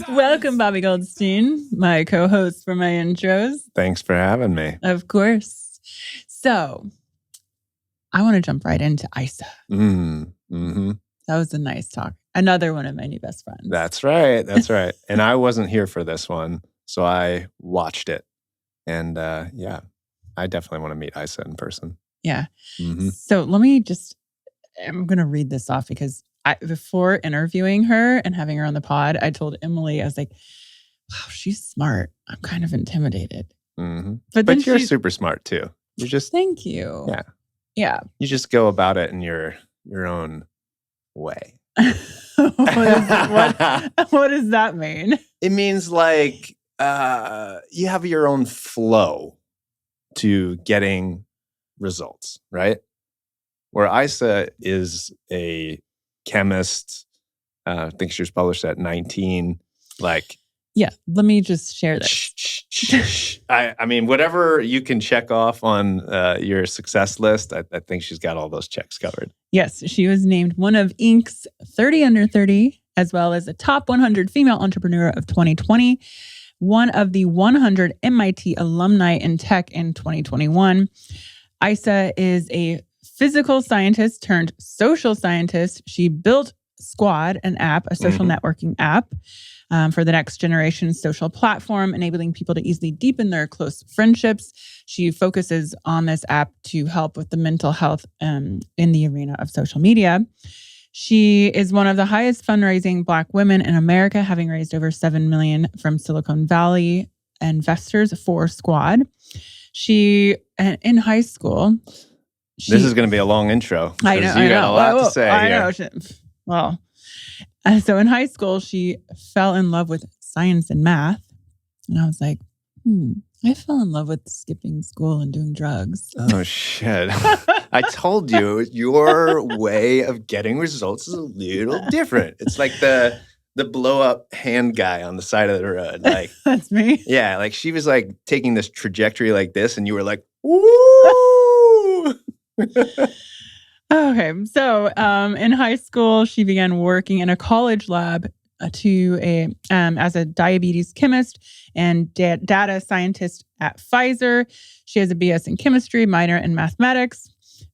Welcome, Bobby Goldstein, my co-host for my intros. Thanks for having me. Of course. So, I want to jump right into Isa. Mm-hmm. That was a nice talk. Another one of my new best friends. That's right. That's right. And I wasn't here for this one, so I watched it. And yeah, I definitely want to meet Isa in person. Yeah. Mm-hmm. So let me I'm going to read this off because before interviewing her and having her on the pod, I told Emily, I was like, wow, she's smart. I'm kind of intimidated. Mm-hmm. But you're super smart too. You're just... Thank you. Yeah. Yeah. You just go about it in your own way. What does that mean? It means like you have your own flow to getting results, right? Where Isa is a chemist, I think she was published at 19. Like, yeah, let me just share this. I mean, whatever you can check off on your success list, I think she's got all those checks covered. Yes, she was named one of Inc.'s 30 under 30, as well as a top 100 female entrepreneur of 2020, one of the 100 MIT alumni in tech in 2021. Isa is a physical scientist turned social scientist. She built Squad, an app, a social networking app for the next generation social platform, enabling people to easily deepen their close friendships. She focuses on this app to help with the mental health in the arena of social media. She is one of the highest fundraising Black women in America, having raised over $7 million from Silicon Valley investors for Squad. She, in high school... This is going to be a long intro. I know. You got a lot to say here. Well, so in high school, she fell in love with science and math. And I was like, I fell in love with skipping school and doing drugs. Oh, shit. I told you, your way of getting results is a little different. It's like the blow up hand guy on the side of the road. Like that's me. Yeah, like she was like taking this trajectory like this, and you were like, woo! Okay, so in high school, she began working in a college lab as a diabetes chemist and data scientist at Pfizer. She has a BS in chemistry, minor in mathematics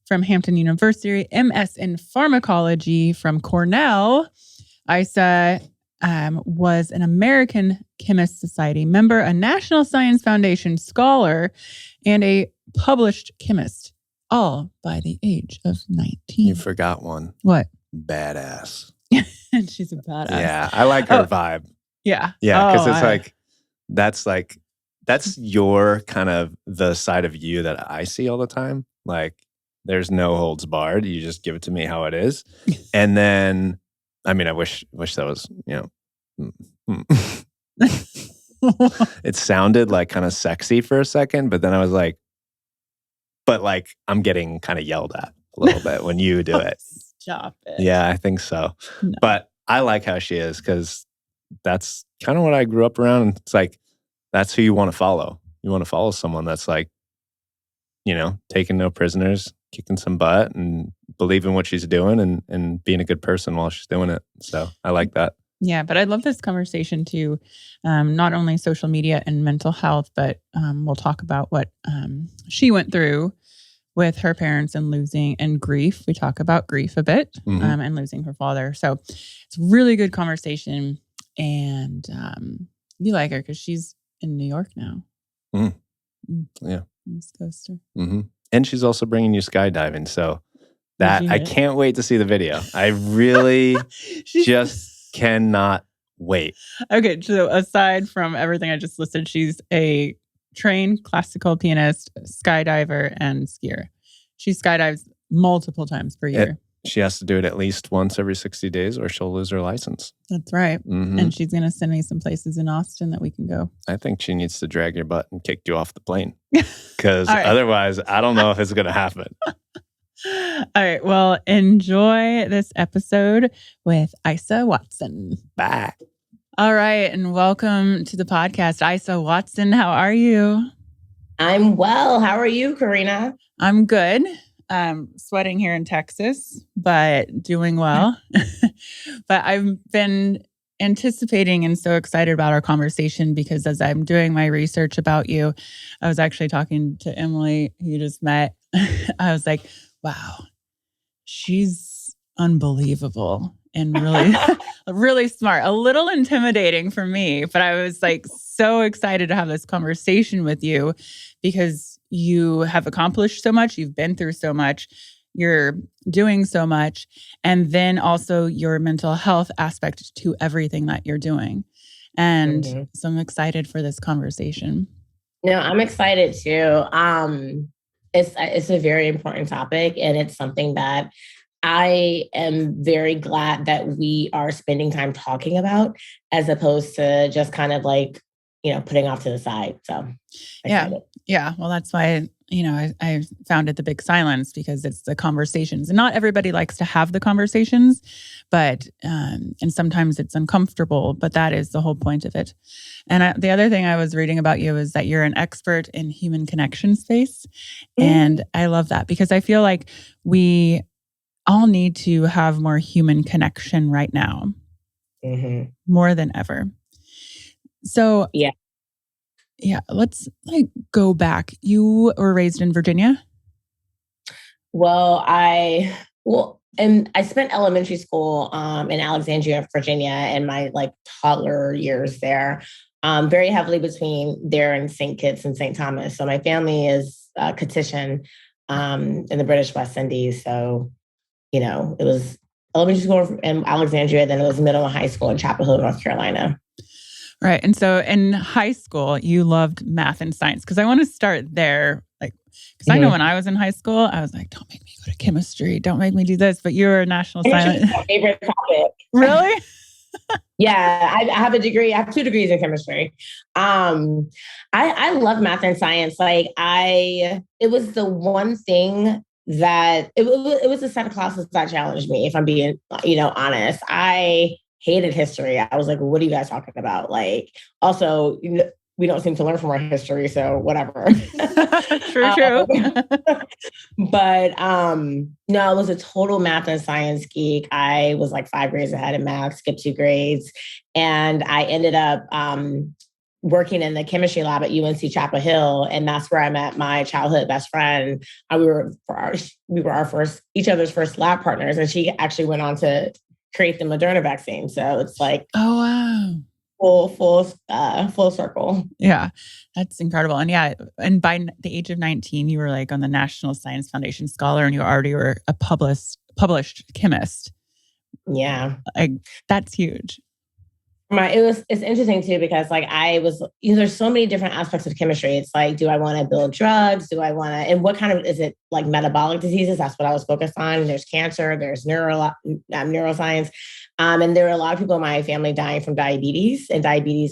from Hampton University, MS in pharmacology from Cornell. Isa was an American Chemist Society member, a National Science Foundation scholar, and a published chemist, all by the age of 19. You forgot one. What? Badass. And she's a badass. Yeah, I like her vibe. Yeah. Yeah, because it's that's your kind of the side of you that I see all the time. Like, there's no holds barred. You just give it to me how it is. And then, I mean, I wish that was, it sounded like kind of sexy for a second, but then I was like, but like I'm getting kind of yelled at a little bit when you do it. Stop it. Yeah, I think so. No. But I like how she is because that's kind of what I grew up around. It's like, that's who you want to follow. You want to follow someone that's like, taking no prisoners, kicking some butt and believing what she's doing and being a good person while she's doing it. So I like that. Yeah, but I love this conversation too. Not only social media and mental health, but we'll talk about what she went through with her parents and losing and grief. We talk about grief a bit and losing her father. So it's a really good conversation. And you like her because she's in New York now. Yeah. East Coaster. And she's also bringing you skydiving. So that I can't wait to see the video. I really just cannot wait. Okay, so aside from everything I just listed, she's a trained classical pianist, skydiver, and skier. She skydives multiple times per year. She has to do it at least once every 60 days or she'll lose her license. That's right. And she's going to send me some places in Austin that we can go. I think she needs to drag your butt and kick you off the plane. Because otherwise, I don't know if it's going to happen. All right. Well, enjoy this episode with Isa Watson. Bye. All right. And welcome to the podcast, Isa Watson. How are you? I'm well. How are you, Karina? I'm good. Sweating here in Texas, but doing well. But I've been anticipating and so excited about our conversation because as I'm doing my research about you, I was actually talking to Emily, who you just met. I was like, wow, she's unbelievable and really, really smart. A little intimidating for me, but I was like so excited to have this conversation with you because you have accomplished so much. You've been through so much. You're doing so much. And then also your mental health aspect to everything that you're doing. And so I'm excited for this conversation. No, I'm excited too. It's a very important topic, and it's something that I am very glad that we are spending time talking about, as opposed to just kind of like, putting off to the side. So excited. Yeah. Well, that's why, I founded The Big Silence, because it's the conversations, and not everybody likes to have the conversations, but, and sometimes it's uncomfortable, but that is the whole point of it. And the other thing I was reading about you is that you're an expert in human connection space. And I love that because I feel like we all need to have more human connection right now, more than ever. So yeah, let's go back. You were raised in Virginia? And I spent elementary school in Alexandria, Virginia, and my toddler years there, very heavily between there and St. Kitts and St. Thomas. So my family is Kittitian in the British West Indies. So, it was elementary school in Alexandria, then it was middle and high school in Chapel Hill, North Carolina. Right. And so in high school, you loved math and science. Because I want to start there. Because I know when I was in high school, I was like, don't make me go to chemistry. Don't make me do this. But you were a national science. My favorite topic. Really? Yeah. I have a degree. I have 2 degrees in chemistry. I love math and science. It was the one thing that it was a set of classes that challenged me, if I'm being, honest. I hated history. I was like, what are you guys talking about? Also, we don't seem to learn from our history, so whatever. True. But no, I was a total math and science geek. I was 5 grades ahead in math, skipped 2 grades. And I ended up working in the chemistry lab at UNC Chapel Hill. And that's where I met my childhood best friend. We were each other's first lab partners. And she actually went on to create the Moderna vaccine. So it's oh, wow. full circle. Yeah, that's incredible. And by the age of 19, you were on the National Science Foundation Scholar, and you already were a published chemist. Yeah. That's huge. It's interesting too, because I was, there's so many different aspects of chemistry. It's do I want to build drugs? Do I want to, and what kind of, is it metabolic diseases? That's what I was focused on. There's cancer, there's neuroscience. And there are a lot of people in my family dying from diabetes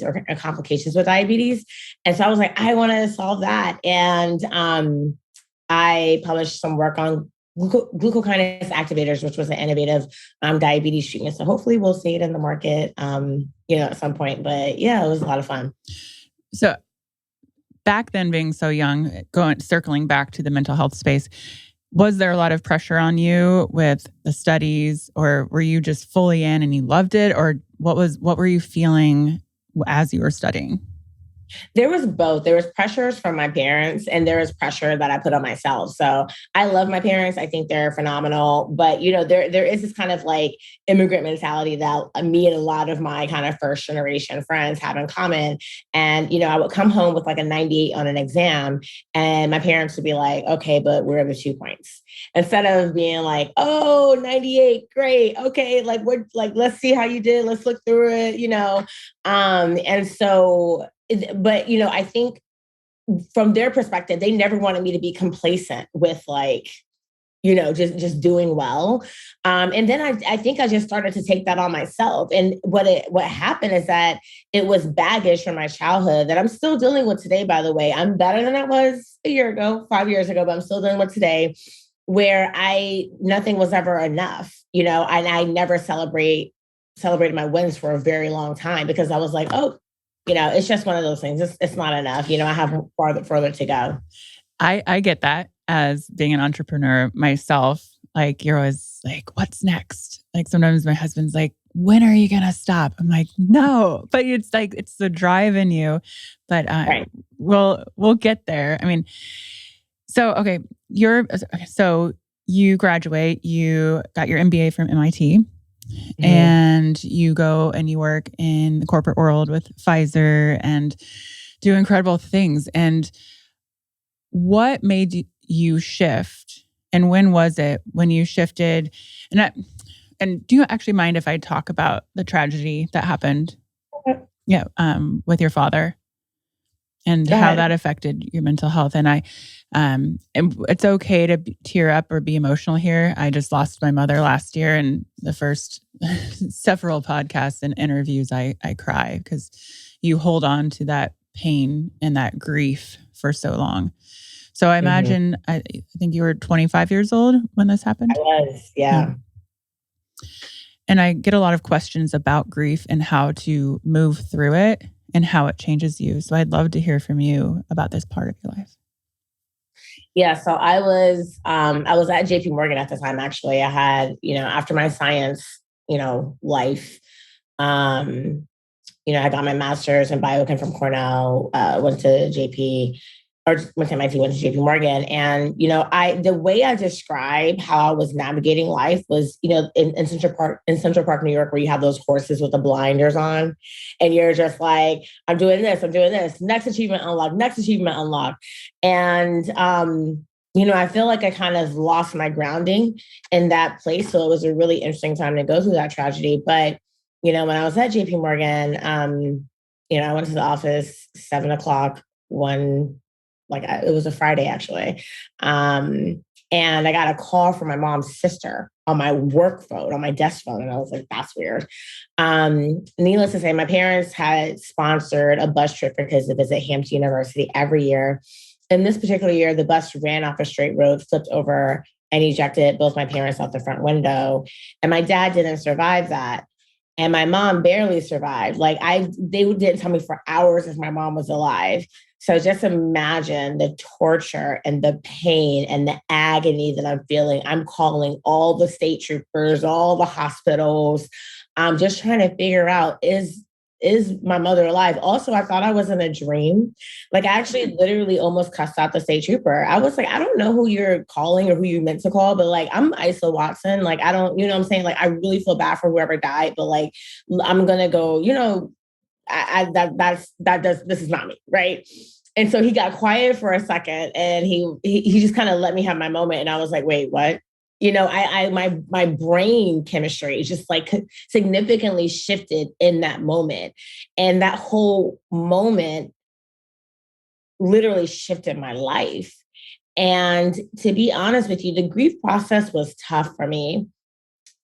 or complications with diabetes. And so I was I want to solve that. And I published some work on glucokinase activators, which was an innovative diabetes treatment. So hopefully we'll see it in the market, at some point. But yeah, it was a lot of fun. So back then, being so young, circling back to the mental health space, was there a lot of pressure on you with the studies, or were you just fully in and you loved it? Or what were you feeling as you were studying? There was both. There was pressures from my parents, and there was pressure that I put on myself. So I love my parents. I think they're phenomenal. But, there is this kind of immigrant mentality that me and a lot of my kind of first generation friends have in common. And, I would come home with a 98 on an exam, and my parents would be like, okay, but where are the 2 points? Instead of being oh, 98, great. Okay. Let's see how you did. Let's look through it, and so, but, I think from their perspective, they never wanted me to be complacent with just doing well. And then I think I just started to take that on myself. And what happened is that it was baggage from my childhood that I'm still dealing with today, by the way. I'm better than I was a year ago, 5 years ago, but I'm still dealing with today, where nothing was ever enough, and I never celebrated my wins for a very long time, because I was oh, it's just one of those things. It's not enough. I have further to go. I get that as being an entrepreneur myself. You're always what's next? Sometimes my husband's when are you going to stop? I'm like, no, but it's like, it's the drive in you, but Right. we'll get there. I mean, so you graduate, you got your MBA from MIT, and you go and you work in the corporate world with Pfizer and do incredible things. And what made you shift? And when was it when you shifted? And do you actually mind if I talk about the tragedy that happened? Okay. Yeah, with your father and how that affected your mental health. And and it's okay to tear up or be emotional here. I just lost my mother last year, and the first several podcasts and interviews, I cry because you hold on to that pain and that grief for so long. So I imagine, I think you were 25 years old when this happened. I was, yeah. And I get a lot of questions about grief and how to move through it and how it changes you. So I'd love to hear from you about this part of your life. Yeah, so I was at JP Morgan at the time. Actually, I had, after my science, life, I got my master's in biochem from Cornell, went to MIT, went to JP Morgan. And, the way I describe how I was navigating life was, in Central Park, New York, where you have those horses with the blinders on, and you're just like, I'm doing this, next achievement unlock. And, I feel like I kind of lost my grounding in that place. So it was a really interesting time to go through that tragedy. But, when I was at JP Morgan, I went to the office 7:00, it was a Friday actually. And I got a call from my mom's sister on my work phone, on my desk phone. And I was like, that's weird. Needless to say, my parents had sponsored a bus trip because to visit Hampton University every year. And this particular year, the bus ran off a straight road, flipped over, and ejected both my parents out the front window. And my dad didn't survive that. And my mom barely survived. They didn't tell me for hours if my mom was alive. So just imagine the torture and the pain and the agony that I'm feeling. I'm calling all the state troopers, all the hospitals. I'm just trying to figure out, is my mother alive? Also, I thought I was in a dream. I actually literally almost cussed out the state trooper. I was like, I don't know who you're calling or who you meant to call, but I'm Isa Watson. I don't, you know what I'm saying? I really feel bad for whoever died, but I'm going to go, this is not me. Right. And so he got quiet for a second and he just kind of let me have my moment. And I was like, wait, what? My brain chemistry just significantly shifted in that moment. And that whole moment literally shifted my life. And to be honest with you, the grief process was tough for me,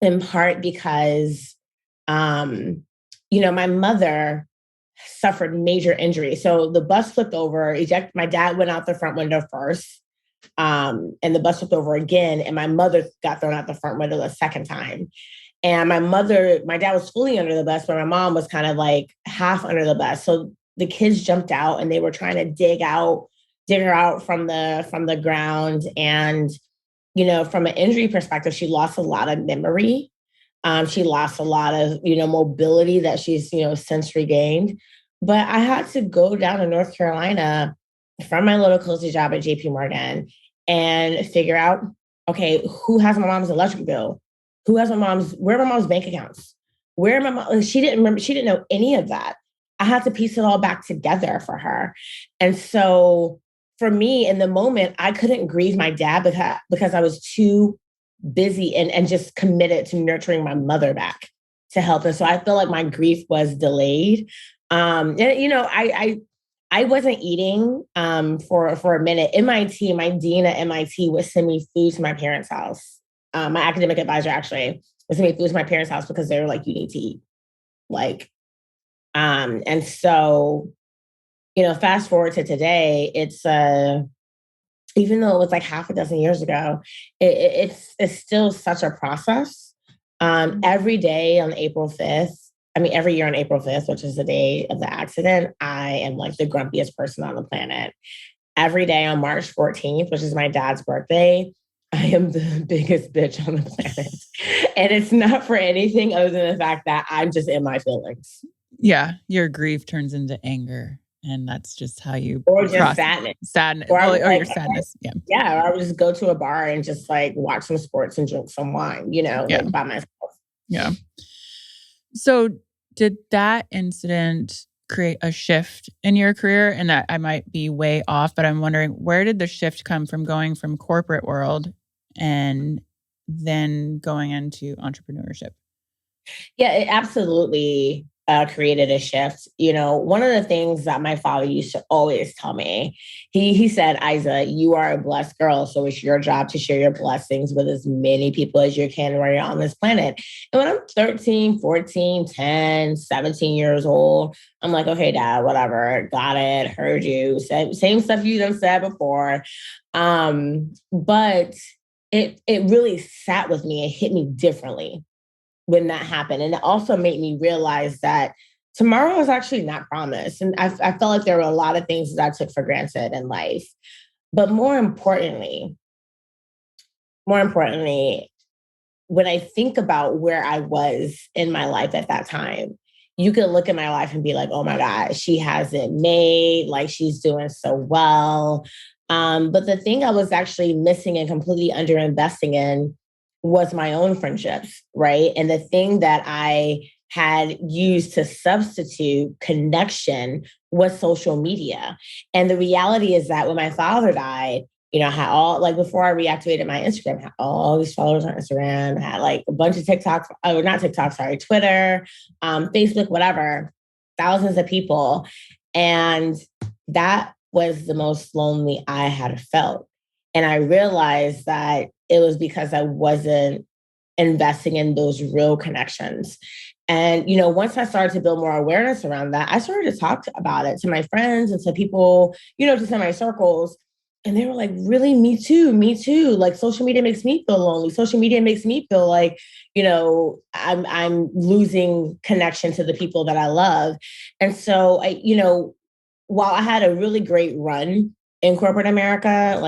in part because, my mother suffered major injury. So the bus flipped over, my dad went out the front window first. And the bus flipped over again, and my mother got thrown out the front window the second time. And my dad was fully under the bus, but my mom was kind of half under the bus. So the kids jumped out and they were trying to dig her out from the ground. And, from an injury perspective, she lost a lot of memory. She lost a lot of, mobility that she's, since regained. But I had to go down to North Carolina from my little cozy job at JP Morgan and figure out, okay, who has my mom's electric bill? Where are my mom's bank accounts? Where are my mom? She didn't remember. She didn't know any of that. I had to piece it all back together for her. And so for me in the moment, I couldn't grieve my dad because I was too busy and just committed to nurturing my mother back to help her. So I feel like my grief was delayed. I wasn't eating for a minute. MIT, my dean at MIT would send me food to my parents' house. My academic advisor actually would send me food to my parents' house because they were like, you need to eat. And so, fast forward to today, it's even though it was half a dozen years ago, it's still such a process. Every day on April 5th, every year on April 5th, which is the day of the accident, I am the grumpiest person on the planet. Every day on March 14th, which is my dad's birthday, I am the biggest bitch on the planet. And it's not for anything other than the fact that I'm just in my feelings. Yeah. Your grief turns into anger. And that's just how you or just sadness. Or your sadness. Yeah. Yeah. Or I would just go to a bar and just like watch some sports and drink some wine, like by myself. Yeah. So did that incident create a shift in your career? And that I might be way off, but I'm wondering, where did the shift come from going from corporate world and then going into entrepreneurship? Yeah, it absolutely created a shift. One of the things that my father used to always tell me, he said, Isa, you are a blessed girl. So it's your job to share your blessings with as many people as you can while you're on this planet. And when I'm 13, 14, 10, 17 years old, I'm like, okay, Dad, whatever. Got it. Heard you. Same stuff you done said before. But it really sat with me and hit me differently when that happened. And it also made me realize that tomorrow is actually not promised. And I felt like there were a lot of things that I took for granted in life. But more importantly, when I think about where I was in my life at that time, you could look at my life and be like, oh my God, she has it made, like she's doing so well. But the thing I was actually missing and completely underinvesting in was my own friendships, right? And the thing that I had used to substitute connection was social media. And the reality is that when my father died, I had before I reactivated my Instagram, I had all these followers on Instagram, I had like a bunch of TikToks, or not TikTok, sorry, Twitter, Facebook, whatever, thousands of people. And that was the most lonely I had felt. And I realized that it was because I wasn't investing in those real connections. And, once I started to build more awareness around that, I started to talk about it to my friends and to people, just in my circles. And they were like, really? Me too. Like social media makes me feel lonely. Social media makes me feel like, I'm losing connection to the people that I love. And so while I had a really great run in corporate America,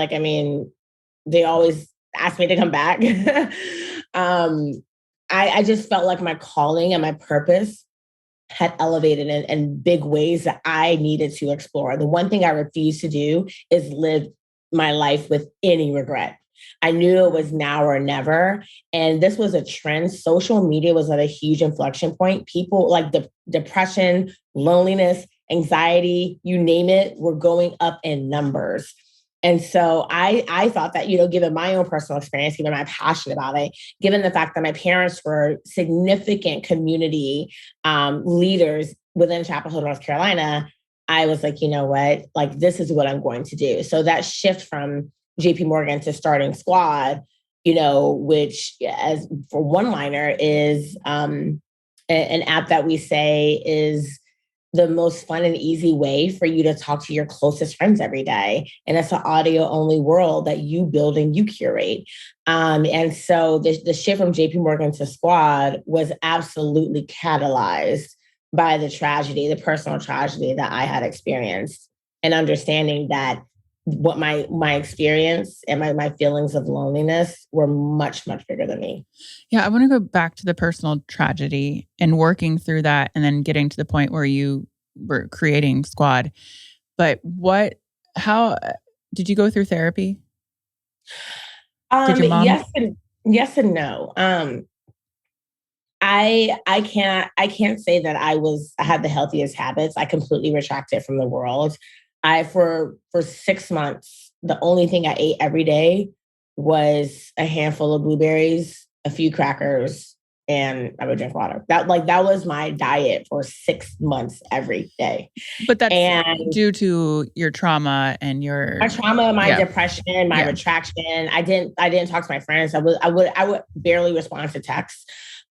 they always asked me to come back. I just felt like my calling and my purpose had elevated in big ways that I needed to explore. The one thing I refused to do is live my life with any regret. I knew it was now or never. And this was a trend. Social media was at a huge inflection point. People like depression, loneliness, anxiety, you name it, were going up in numbers. And so I thought that, given my own personal experience, given my passion about it, given the fact that my parents were significant community leaders within Chapel Hill, North Carolina, I was like, you know what, like, this is what I'm going to do. So that shift from JP Morgan to starting Squad, which as for one-liner is an app that we say is the most fun and easy way for you to talk to your closest friends every day. And it's an audio only world that you build and you curate. And so the shift from JP Morgan to Squad was absolutely catalyzed by the personal tragedy that I had experienced, and understanding that what my experience and my feelings of loneliness were much, much bigger than me. Yeah, I want to go back to the personal tragedy and working through that and then getting to the point where you were creating Squad. But how did you go through therapy? Did your mom? Yes and no. I can't say that I had the healthiest habits. I completely retracted from the world. For 6 months, the only thing I ate every day was a handful of blueberries, a few crackers, and I would drink water. That was my diet for 6 months every day. But that's due to your trauma and my trauma, my depression, my retraction. I didn't talk to my friends. I would barely respond to texts.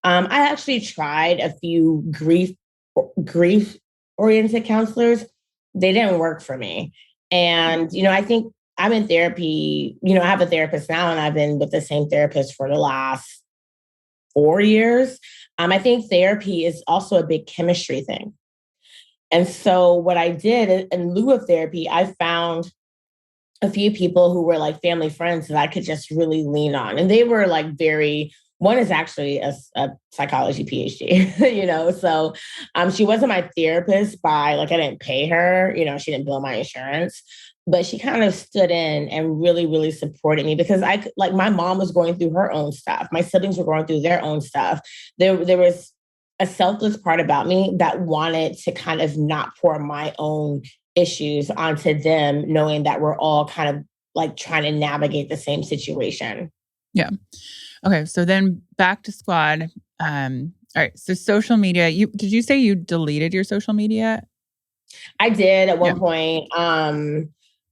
I actually tried a few grief oriented counselors. They didn't work for me. And, I think I'm in therapy, I have a therapist now, and I've been with the same therapist for the last 4 years. I think therapy is also a big chemistry thing. And so what I did in lieu of therapy, I found a few people who were like family friends that I could just really lean on. And they were like one is actually a psychology PhD, you know? So she wasn't my therapist I didn't pay her, you know, she didn't bill my insurance, but she kind of stood in and really, really supported me because my mom was going through her own stuff. My siblings were going through their own stuff. There was a selfless part about me that wanted to kind of not pour my own issues onto them, knowing that we're all kind of like trying to navigate the same situation. Yeah. Okay. So then back to Squad. All right. So social media, did you say you deleted your social media? I did at one point.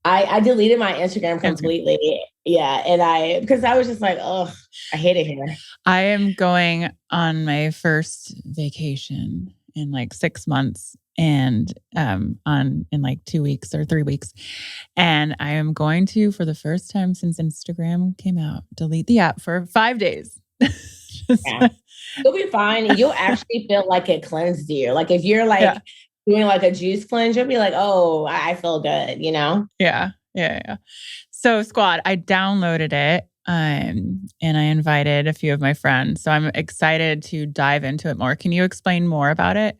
I deleted my Instagram completely. Okay. Yeah. And because I was just like, oh, I hate it here. I am going on my first vacation in like 6 months and in like 2 weeks or 3 weeks. And I am going to, for the first time since Instagram came out, delete the app for 5 days. Yeah. You'll be fine. You'll actually feel like it cleansed you. Like if you're like doing like a juice cleanse, you'll be like, oh, I feel good, you know? Yeah. So Squad, I downloaded it and I invited a few of my friends. So I'm excited to dive into it more. Can you explain more about it?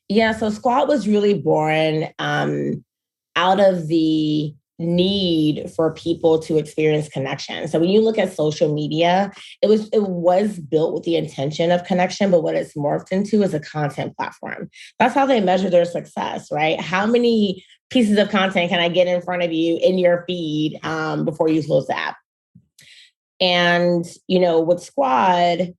Yeah, so Squad was really born out of the need for people to experience connection. So when you look at social media, it was built with the intention of connection, but what it's morphed into is a content platform. That's how they measure their success, right? How many pieces of content can I get in front of you in your feed before you close the app? And, you know, with Squad,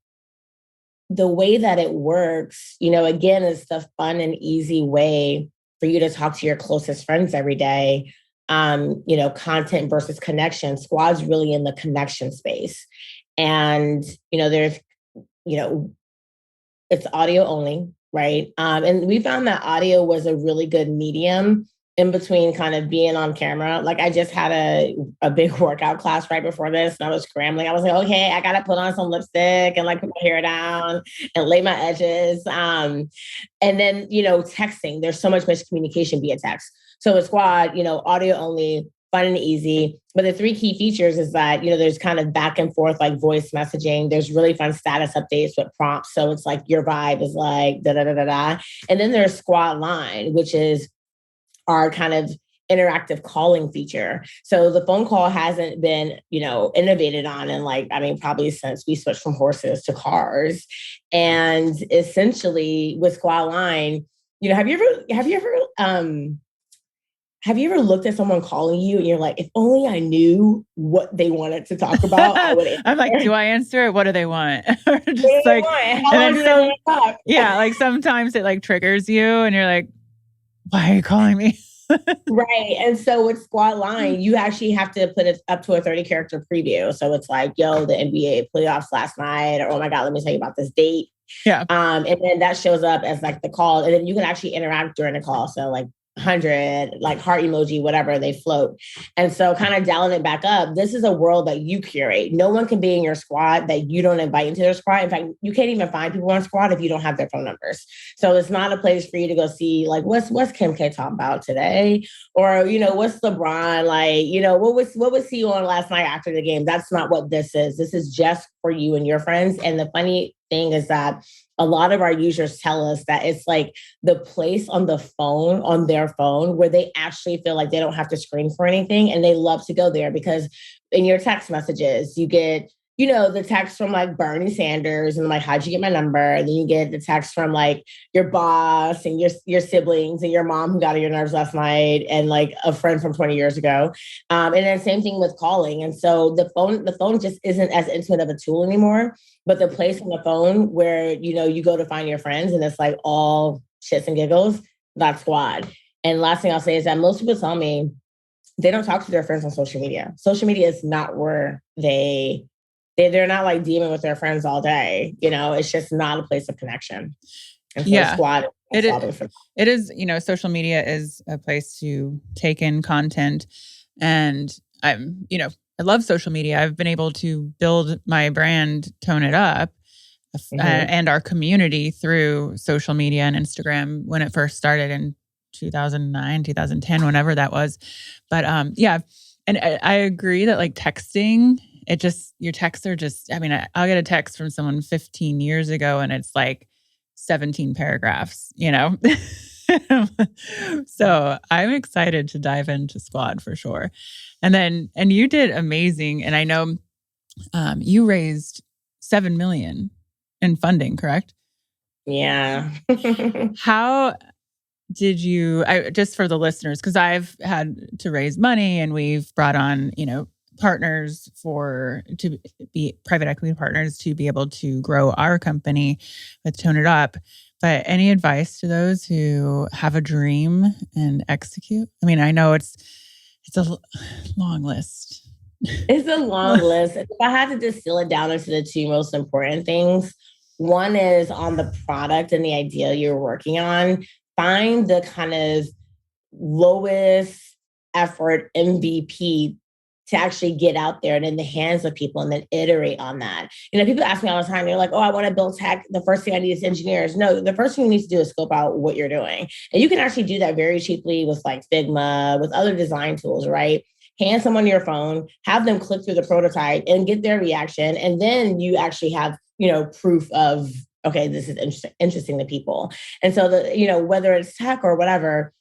the way that it works, you know, again, is the fun and easy way for you to talk to your closest friends every day. You know, content versus connection. Squad's really in the connection space. And, you know, there's, you know, it's audio only, right? And we found that audio was a really good medium in between kind of being on camera. Like I just had a big workout class right before this and I was scrambling. I was like, okay, I got to put on some lipstick and like put my hair down and lay my edges. And then, you know, texting, there's so much miscommunication via text. So with Squad, you know, audio only, fun and easy. But the 3 key features is that, you know, there's kind of back and forth like voice messaging. There's really fun status updates with prompts. So it's like your vibe is like da da da da da. And then there's Squad Line, which is our kind of interactive calling feature. So the phone call hasn't been, you know, innovated on in like, I mean, probably since we switched from horses to cars. And essentially with Squad Line, you know, have you ever looked at someone calling you and you're like, if only I knew what they wanted to talk about, I would answer. I'm like, do I answer it? What do they want? Just what do they want? How long do they want to talk? Yeah, like sometimes it like triggers you and you're like, why are you calling me? Right. And so with Squad Line, you actually have to put it up to a 30-character preview. So it's like, yo, the NBA playoffs last night, or oh my God, let me tell you about this date. Yeah. And then that shows up as like the call. And then you can actually interact during the call. So like 100, like heart emoji, whatever, they float. And so kind of dialing it back up, this is a world that you curate. No one can be in your squad that you don't invite into their squad. In fact, you can't even find people on Squad if you don't have their phone numbers. So it's not a place for you to go see like, what's Kim K talking about today? Or, you know, what's LeBron like, you know, what was he on last night after the game? That's not what this is. This is just for you and your friends. And the funny thing is that a lot of our users tell us that it's like the place on the phone, on their phone, where they actually feel like they don't have to screen for anything. And they love to go there because in your text messages, you get, you know, the text from like Bernie Sanders and like, how'd you get my number? And then you get the text from like your boss and your siblings and your mom who got on your nerves last night and like a friend from 20 years ago. And then same thing with calling. And so the phone just isn't as intimate of a tool anymore, but the place on the phone where, you know, you go to find your friends and it's like all shits and giggles, that's Squad. And last thing I'll say is that most people tell me they don't talk to their friends on social media. Social media is not where they're not like dealing with their friends all day. You know, it's just not a place of connection. And so Squad, it is, you know, social media is a place to take in content. And I'm, you know, I love social media. I've been able to build my brand, Tone It Up, and our community through social media and Instagram when it first started in 2009, 2010, whenever that was. But yeah. And I agree that like texting, your texts are just, I mean, I'll get a text from someone 15 years ago and it's like 17 paragraphs, you know? So I'm excited to dive into Squad for sure. And you did amazing. And I know you raised $7 million in funding, correct? Yeah. How did you, just for the listeners, because I've had to raise money and we've brought on, partners to be private equity partners to be able to grow our company with Tone It Up. But any advice to those who have a dream and execute? I mean, I know it's a long list. It's a long list. If I had to distill it down into the two most important things, one is on the product and the idea you're working on. Find the kind of lowest effort MVP to actually get out there and in the hands of people and then iterate on that. People ask me all the time, they're like, oh, I want to build tech. The first thing I need is engineers. No, the first thing you need to do is scope out what you're doing. And you can actually do that very cheaply with like Figma, with other design tools, right? Hand someone your phone, have them click through the prototype and get their reaction. And then you actually have, proof of, okay, this is interesting to people. And so whether it's tech or whatever,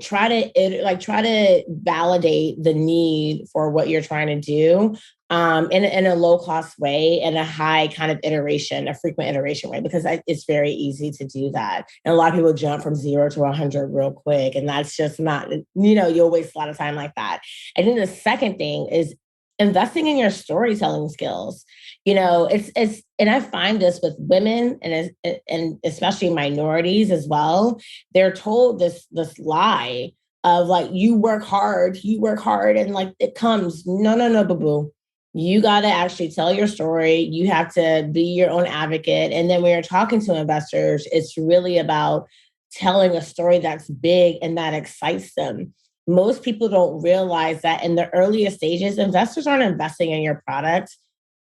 try to validate the need for what you're trying to do in a low cost way and a high kind of iteration, a frequent iteration way, because it's very easy to do that. And a lot of people jump from 0 to 100 real quick. And that's just not, you'll waste a lot of time like that. And then the second thing is investing in your storytelling skills. And I find this with women and especially minorities as well. They're told this lie of like, you work hard and like it comes. No, boo-boo. You got to actually tell your story. You have to be your own advocate. And then when you're talking to investors, it's really about telling a story that's big and that excites them. Most people don't realize that in the earliest stages, investors aren't investing in your product.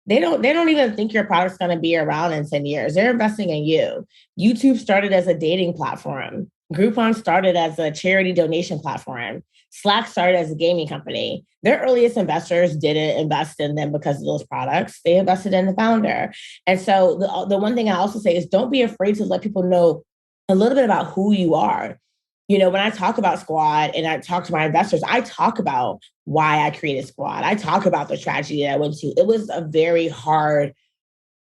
They don't even think your product's going to be around in 10 years. They're investing in you. YouTube started as a dating platform. Groupon started as a charity donation platform. Slack started as a gaming company. Their earliest investors didn't invest in them because of those products. They invested in the founder. And so the one thing I also say is don't be afraid to let people know a little bit about who you are. When I talk about Squad and I talk to my investors, I talk about why I created Squad. I talk about the tragedy that I went to. It was very hard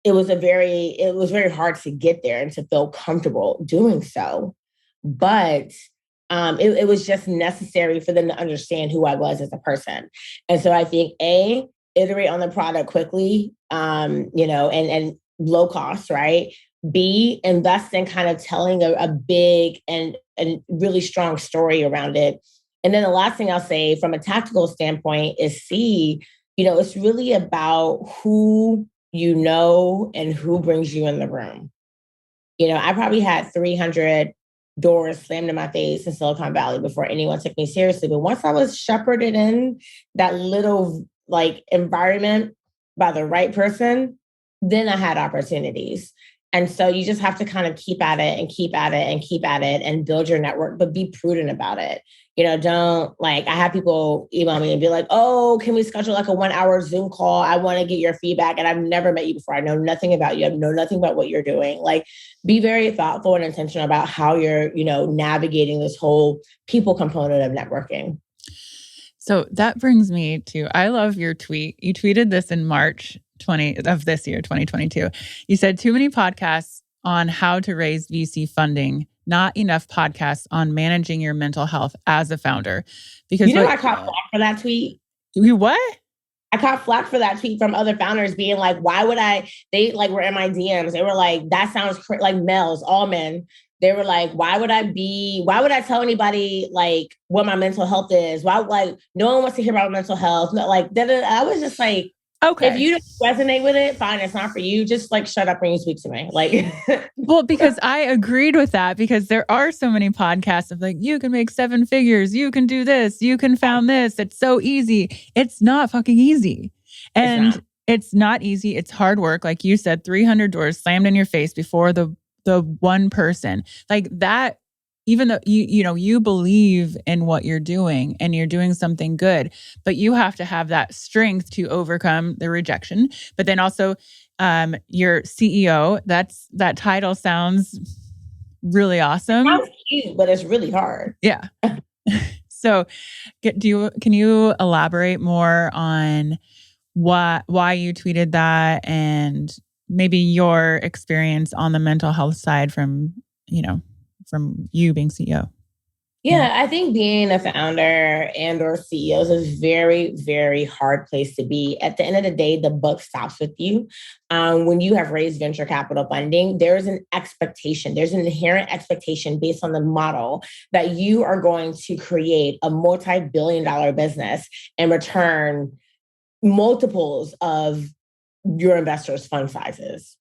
to get there and to feel comfortable doing so. But it was just necessary for them to understand who I was as a person. And so I think iterate on the product quickly, and low cost, right? B, invest in kind of telling a big and really strong story around it. And then the last thing I'll say from a tactical standpoint is C, it's really about who you know and who brings you in the room. I probably had 300 doors slammed in my face in Silicon Valley before anyone took me seriously. But once I was shepherded in that little like environment by the right person, then I had opportunities. And so you just have to kind of keep at it and keep at it and keep at it and build your network, but be prudent about it. Don't I have people email me and be like, oh, can we schedule like a 1-hour Zoom call? I want to get your feedback. And I've never met you before. I know nothing about you. I know nothing about what you're doing. Like, be very thoughtful and intentional about how you're, navigating this whole people component of networking. So that brings me to, I love your tweet. You tweeted this in March of this year, 2022. You said too many podcasts on how to raise VC funding, not enough podcasts on managing your mental health as a founder. Because I caught flack for that tweet. You what? I caught flack for that tweet from other founders being like, why would they like were in my DMs. They were like, that sounds like males, all men. They were like, why would I tell anybody like what my mental health is? Why, like, no one wants to hear about mental health. Like, I was just like, okay, if you don't resonate with it, fine, it's not for you. Just like shut up when you speak to me. Like, well, because I agreed with that, because there are so many podcasts of like, you can make 7 figures, you can do this, you can found this. It's so easy. It's not fucking easy. And it's not easy. It's hard work. Like you said, 300 doors slammed in your face before the one person. Like that even though you believe in what you're doing and you're doing something good, but you have to have that strength to overcome the rejection. But then also, your CEO, that title sounds really awesome. Sounds cute, but it's really hard. Yeah. So can you elaborate more on why you tweeted that and maybe your experience on the mental health side from you being CEO? Yeah, I think being a founder and or CEO is a very, very hard place to be. At the end of the day, the buck stops with you. When you have raised venture capital funding, there's an expectation. There's an inherent expectation based on the model that you are going to create a multi-billion-dollar business and return multiples of your investors' fund sizes.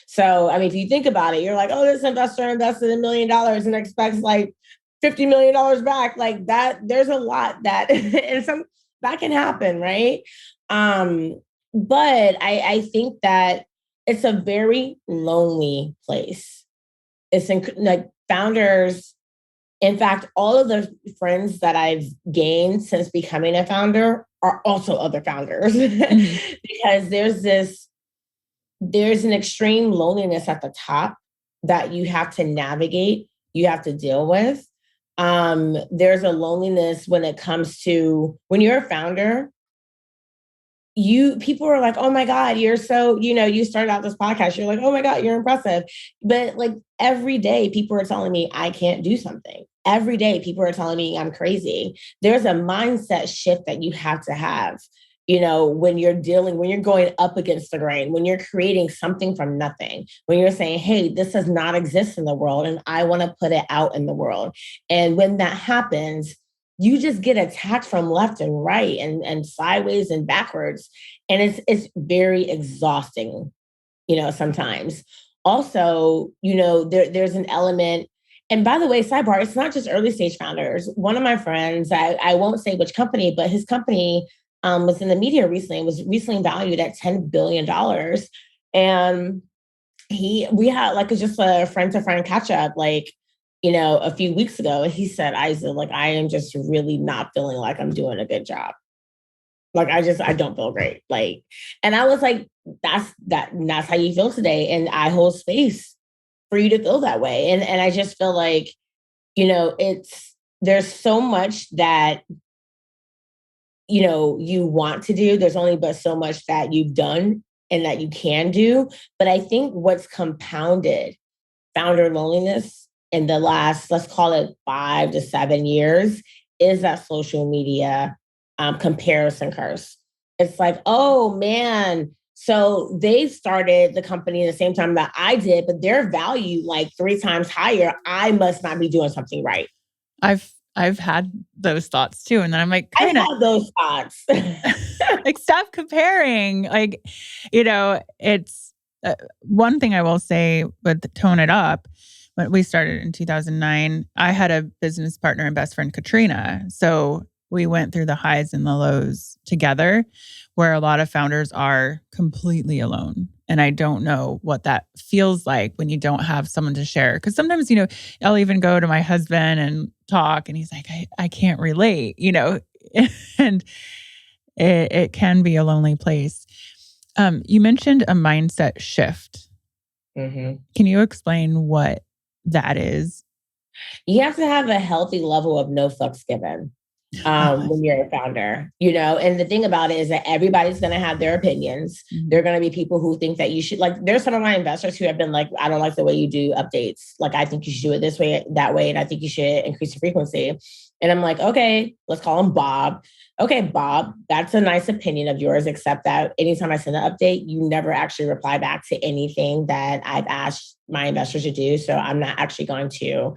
So, I mean, if you think about it, you're like, oh, this investor invested $1 million and expects like $50 million back, like that. There's a lot that and that can happen, right? But I think that it's a very lonely place. It's like founders. In fact, all of the friends that I've gained since becoming a founder are also other founders because there's an extreme loneliness at the top that you have to navigate, you have to deal with. There's a loneliness when it comes to when you're a founder, people are like, oh my God, you're so, you started out this podcast. You're like, oh my God, you're impressive. But like every day people are telling me I can't do something. Every day people are telling me I'm crazy. There's a mindset shift that you have to have, when you're going up against the grain, when you're creating something from nothing, when you're saying, hey, this does not exist in the world and I want to put it out in the world. And when that happens, you just get attacked from left and right and sideways and backwards. And it's very exhausting, sometimes. Also, there's an element. And by the way, sidebar, it's not just early stage founders. One of my friends, I won't say which company, but his company was in the media recently, was recently valued at $10 billion. And we had like just a friend to friend catch up, like, a few weeks ago, and he said, Isa, like, I am just really not feeling like I'm doing a good job. Like, I don't feel great. Like, and I was like, that's how you feel today. And I hold space for you to feel that way. And I just feel like, there's so much that, you want to do. There's only but so much that you've done and that you can do. But I think what's compounded founder loneliness in the last, let's call it 5 to 7 years, is that social media comparison curse. It's like, oh man, so they started the company at the same time that I did, but their value like 3 times higher. I must not be doing something right. I've had those thoughts too. And then I'm like, I've had those thoughts. like, stop comparing. Like, it's one thing I will say, but tone it up. When we started in 2009, I had a business partner and best friend, Katrina. So we went through the highs and the lows together, where a lot of founders are completely alone. And I don't know what that feels like when you don't have someone to share. Because sometimes, I'll even go to my husband and talk, and he's like, I can't relate, and it can be a lonely place. You mentioned a mindset shift. Mm-hmm. Can you explain what that is? You have to have a healthy level of no fucks given when you're a founder, and the thing about it is that everybody's going to have their opinions. Mm-hmm. There are going to be people who think that you should, like, there's some of my investors who have been like, I don't like the way you do updates. Like, I think you should do it this way, that way. And I think you should increase the frequency. And I'm like, okay, let's call him Bob. Okay, Bob, that's a nice opinion of yours, except that anytime I send an update, you never actually reply back to anything that I've asked my investors to do. So I'm not actually going to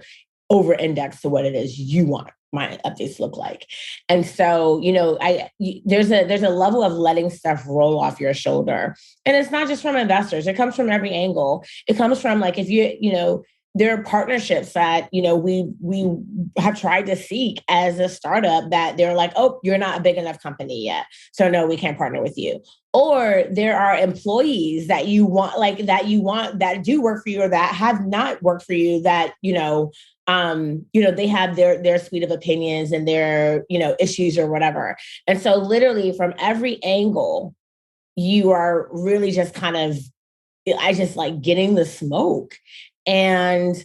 over-index to what it is you want my updates to look like. And so, there's a level of letting stuff roll off your shoulder. And it's not just from investors. It comes from every angle. It comes from, like, if there are partnerships that, we have tried to seek as a startup that they're like, oh, you're not a big enough company yet. So no, we can't partner with you. Or there are employees that you want, that do work for you or that have not worked for you that, they have their suite of opinions and their, issues or whatever. And so literally from every angle, you are really just I just like getting the smoke. And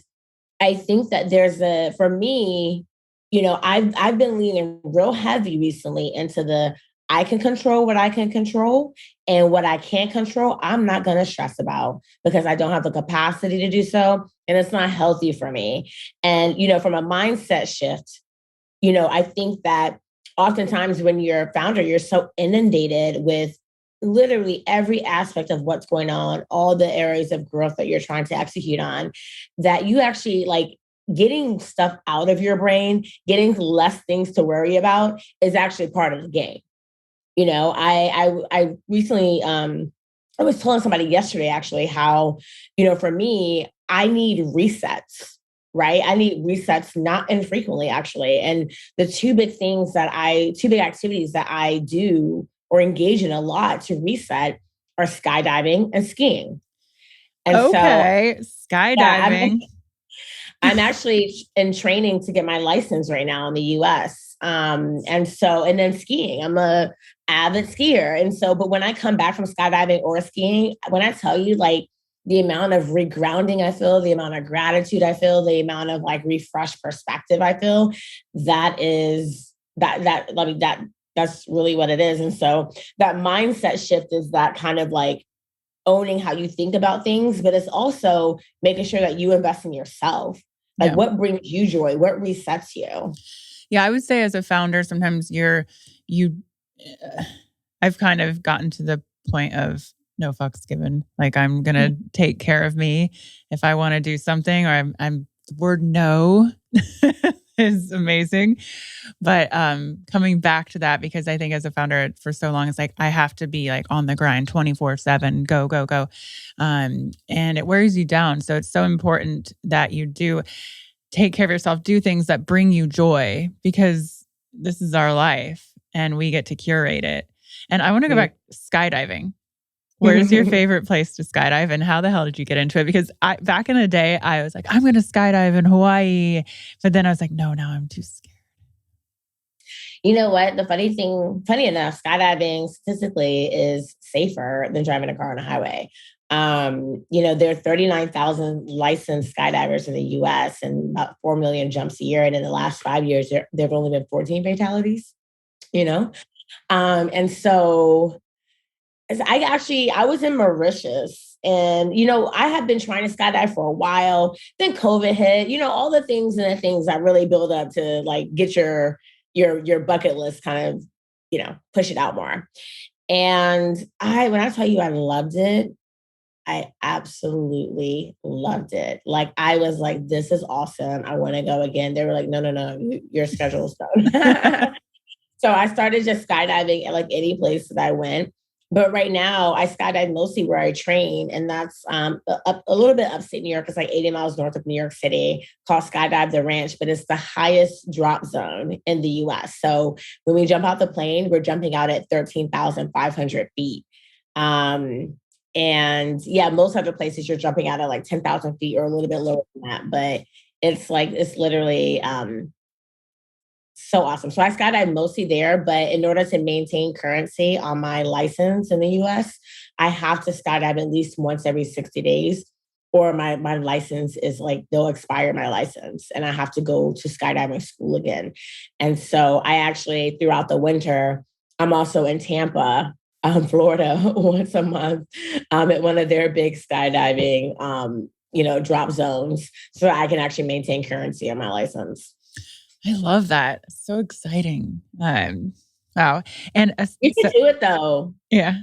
I think that for me, I've been leaning real heavy recently into I can control what I can control, and what I can't control, I'm not going to stress about because I don't have the capacity to do so. And it's not healthy for me. And, from a mindset shift, I think that oftentimes when you're a founder, you're so inundated with literally every aspect of what's going on, all the areas of growth that you're trying to execute on, that you actually like getting stuff out of your brain, getting less things to worry about is actually part of the game. I recently, I was telling somebody yesterday actually how, for me, I need resets, right? I need resets not infrequently actually. And the two big activities that I do or engage in a lot to reset are skydiving and skiing. And skydiving. I'm actually in training to get my license right now in the US. And then skiing, I'm a avid skier. And so, but when I come back from skydiving or skiing, when I tell you like the amount of regrounding I feel, the amount of gratitude I feel, the amount of like refreshed perspective I feel, that's really what it is. And so that mindset shift is that kind of like owning how you think about things, but it's also making sure that you invest in yourself. Like what brings you joy? What resets you? Yeah, I would say as a founder, sometimes I've kind of gotten to the point of no fucks given. Like I'm going to take care of me if I want to do something, or I'm the word no is amazing. But coming back to that, because I think as a founder for so long, it's like, I have to be like on the grind 24/7, go, go, go. And it wears you down. So it's so important that you do take care of yourself, do things that bring you joy, because this is our life and we get to curate it. And I want to go back skydiving. Where's your favorite place to skydive, and how the hell did you get into it? Because back in the day, I was like, I'm going to skydive in Hawaii. But then I was like, no, now I'm too scared. You know what? Funny enough, skydiving statistically is safer than driving a car on a highway. There are 39,000 licensed skydivers in the US and about 4 million jumps a year. And in the last 5 years, there have only been 14 fatalities, And so I was in Mauritius, and, I had been trying to skydive for a while. Then COVID hit, all the things that really build up to like get your bucket list kind of, push it out more. And when I tell you I loved it, I absolutely loved it. Like, I was like, this is awesome. I want to go again. They were like, no, your schedule's done. So I started just skydiving at like any place that I went. But right now I skydive mostly where I train. And that's a little bit upstate New York. It's like 80 miles north of New York City, called Skydive the Ranch, but it's the highest drop zone in the US. So when we jump out the plane, we're jumping out at 13,500 feet. And yeah, most other places you're jumping out at like 10,000 feet or a little bit lower than that. But it's literally so awesome. So I skydive mostly there, but in order to maintain currency on my license in the US, I have to skydive at least once every 60 days, or my license is like, they'll expire my license and I have to go to skydiving school again. And so I actually, throughout the winter, I'm also in Tampa, Florida, once a month at one of their big skydiving, drop zones, so I can actually maintain currency on my license. I love that. So exciting. Wow. And you should do it though. Yeah.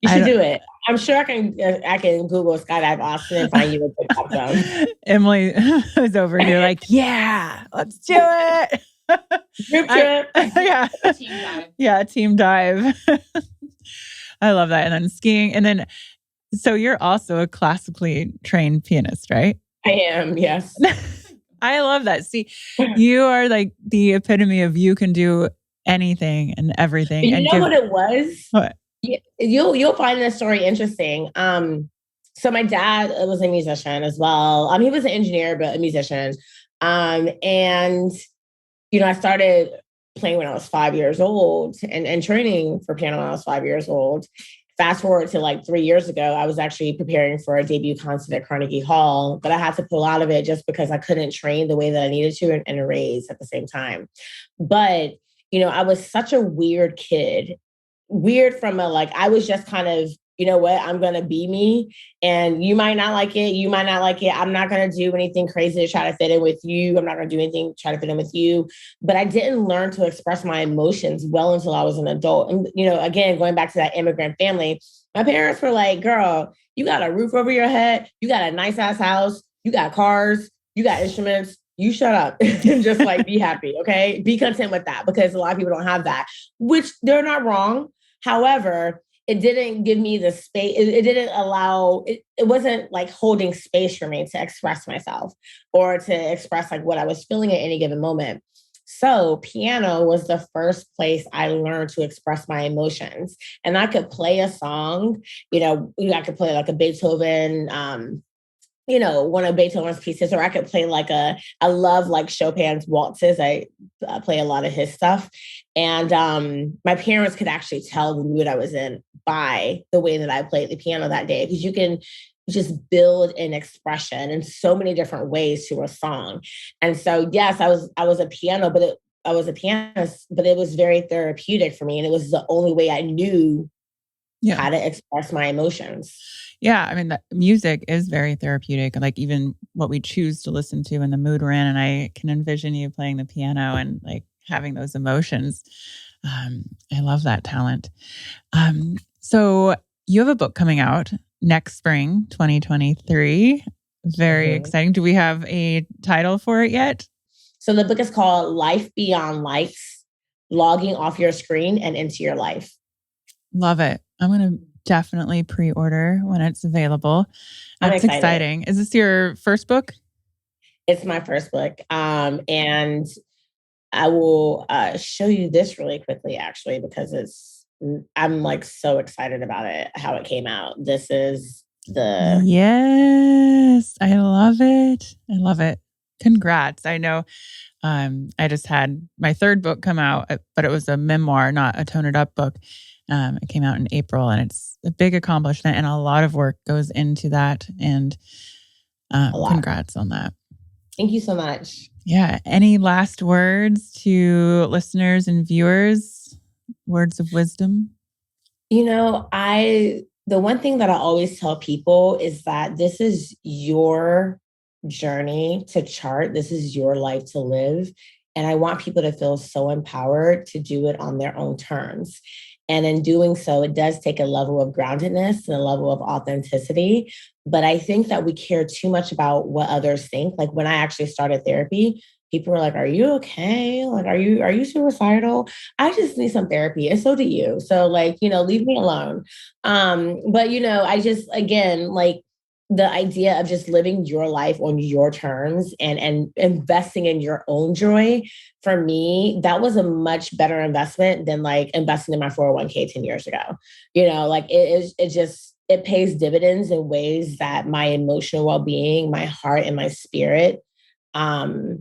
You should do it. I'm sure I can Google Skydive Austin and find you a TikTok zone. Emily is over here like, yeah, let's do it. Group trip. Yeah. Team dive. Yeah, team dive. I love that. And then skiing. And then, so you're also a classically trained pianist, right? I am, yes. I love that. See, you are like the epitome of you can do anything and everything. You know what it was? What? You'll find this story interesting. So my dad was a musician as well. He was an engineer, but a musician. And I started playing when I was 5 years old and training for piano when I was 5 years old. Fast forward to like 3 years ago, I was actually preparing for a debut concert at Carnegie Hall, but I had to pull out of it just because I couldn't train the way that I needed to and raise at the same time. But, I was such a weird kid. Weird from I was just kind of, you know what, I'm going to be me, and you might not like it. You might not like it. I'm not going to do anything crazy to try to fit in with you. I'm not going to do anything to try to fit in with you. But I didn't learn to express my emotions well until I was an adult. And, again, going back to that immigrant family, my parents were like, girl, you got a roof over your head. You got a nice ass house. You got cars. You got instruments. You shut up and just be happy. Okay. Be content with that, because a lot of people don't have that, which they're not wrong. However, it didn't give me the space. It didn't allow, it wasn't holding space for me to express myself or to express what I was feeling at any given moment. So piano was the first place I learned to express my emotions. And I could play a song, I could play a Beethoven, one of Beethoven's pieces, or I could play I love Chopin's waltzes. I play a lot of his stuff. And my parents could actually tell the mood I was in by the way that I played the piano that day, because you can just build an expression in so many different ways to a song. And so, yes, I was a piano, I was a pianist, but it was very therapeutic for me. And it was the only way I knew how to express my emotions. Yeah. I mean, the music is very therapeutic, even what we choose to listen to and the mood we're in. And I can envision you playing the piano and having those emotions. I love that talent. So you have a book coming out next spring, 2023. Very exciting. Do we have a title for it yet? So the book is called Life Beyond Likes, Logging Off Your Screen and Into Your Life. Love it. I'm going to definitely pre-order when it's available. That's exciting. Is this your first book? It's my first book. And I will show you this really quickly, actually, because I'm so excited about it, how it came out. This is the... Yes, I love it. I love it. Congrats. I know I just had my third book come out, but it was a memoir, not a toned up book. It came out in April, and it's a big accomplishment, and a lot of work goes into that. And congrats on that. Thank you so much. Yeah. Any last words to listeners and viewers? Words of wisdom? The one thing that I always tell people is that this is your journey to chart. This is your life to live. And I want people to feel so empowered to do it on their own terms. And in doing so, it does take a level of groundedness and a level of authenticity. But I think that we care too much about what others think. When I actually started therapy, people were like, are you okay? Are you suicidal? I just need some therapy. And so do you. So leave me alone. But I just, again, the idea of just living your life on your terms and investing in your own joy, for me, that was a much better investment than investing in my 401k 10 years ago. It pays dividends in ways that my emotional well-being, my heart and my spirit, are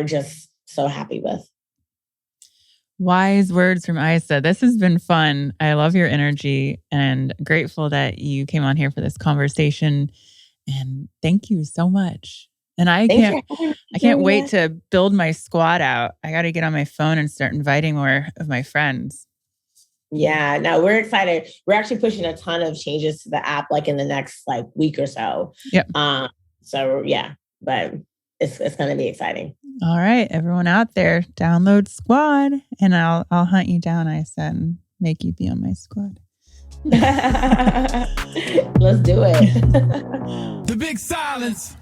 just so happy with. Wise words from Isa. This has been fun. I love your energy and grateful that you came on here for this conversation. And thank you so much. And I can't wait to build my squad out. I got to get on my phone and start inviting more of my friends. Yeah, no, we're excited. We're actually pushing a ton of changes to the app in the next week or so. Yep. So yeah, but it's going to be exciting. All right, everyone out there, download Squad, and I'll hunt you down, Isa, and make you be on my squad. Let's do it. The big silence.